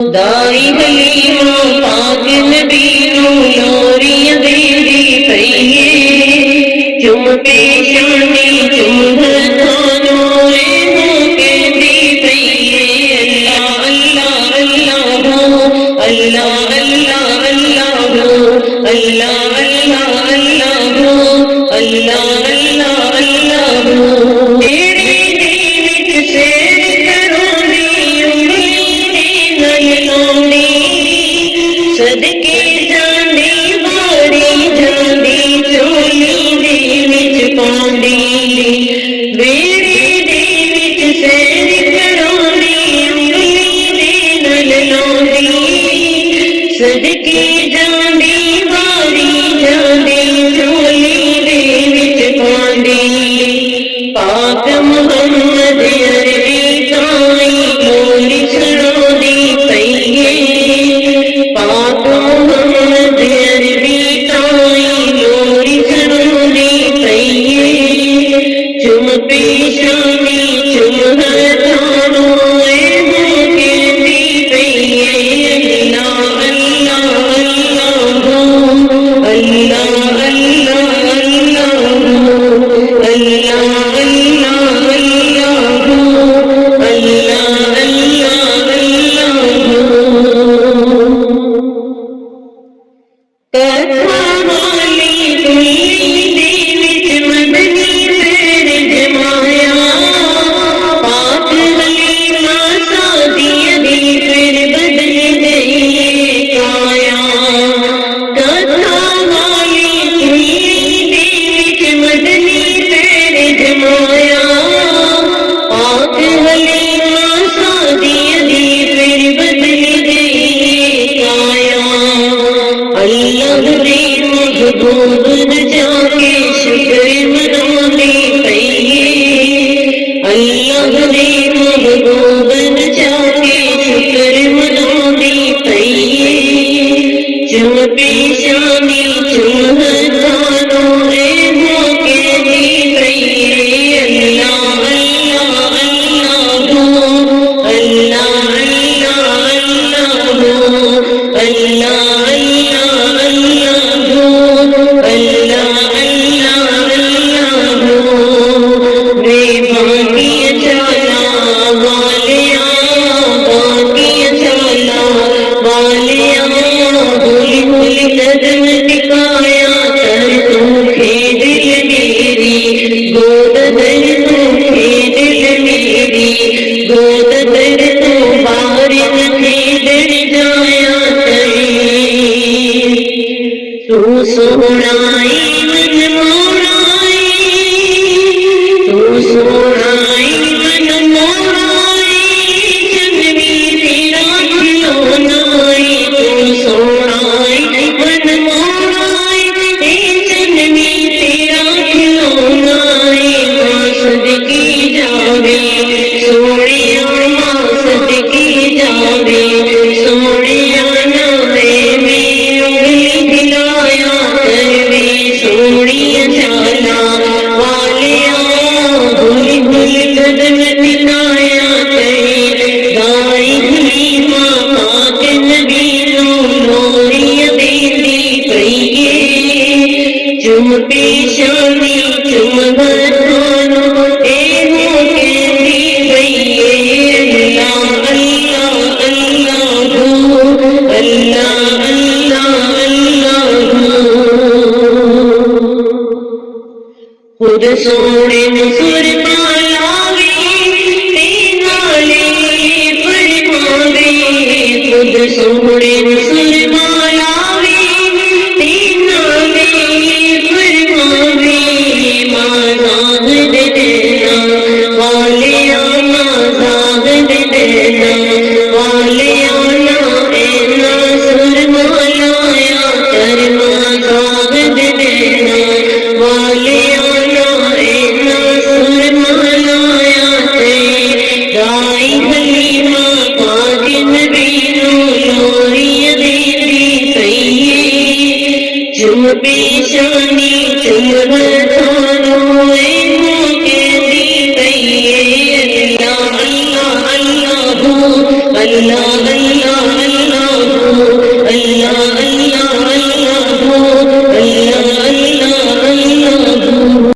دائی حلیمہ پاک نبی نو لوریاں دیندی پئیے چم پیشانی چم ہتھانو اے ہو کہندی پئیے اللہ اللہ اللہ اللہ اللہ اللہ اللہ اللہ اللہ اللہ تیرے دین وچ سیر کرونی صدقے جاندی باری جاندی چولی دے وچ پاندی میرے دے وچ سیر کراندی انگلی دے نال لاندی صدقے جاندی باری جاندی چولی دے وچ پاندی پاک محمد عربی تائی بولی سناندی پئیے پاک محمد عربی تائی لوری سناندی پئیے چم پیشانی چم ہتھانو اے ہو کہندی پئیے اللہ اللہ اللہ اللہ محبوب جا کے شکر منانے پئیے اللہ نے محبوب جا کے شکر منانے پئیے چم پیشانی چم ہتھانو اے ہو کہندی پئیے اللہ اللہ اللہ اللہ اللہ قدم ٹکایا کر تو کھیل میری گود در تو کھیل میری گود در تو بارن کھیل جایا تو سونائی من موڑائی تو سونائی من موڑائی جنوی تیرا کھلونائی تو سونائی من موڑائی اے جنوی تیرا کھلونائی ماں صدقی جاوے سوڑیا ماں صدقی جاوے سوڑیا نوے میں انگلی دلایا کروے سوڑیا چالا والیا بھول بھول قدم ٹکایا کرے دائی حلیمہ پاک نبی نو لوریاں دیندی پئیے چم پیشانی چم ہتھانو اے ہو کہندی پئیے اللہ اللہ اللہ اللہ خود سونے سرما لاوے تے نالے فرماوے خود سونے سرما لاوے تے نالے فرماوے ماں زاغ دے دینا والیا ماں زاغ دے دینا والیا نا اینا سرما لایا کر ماں زاغ دے دینا والیا دائی حلیمہ پاک نبی نو لوریاں دیندی پئیے چم پیشانی چم ہتھانو اے ہو کہندی پئیے اللہ اللہ اللہ اللہ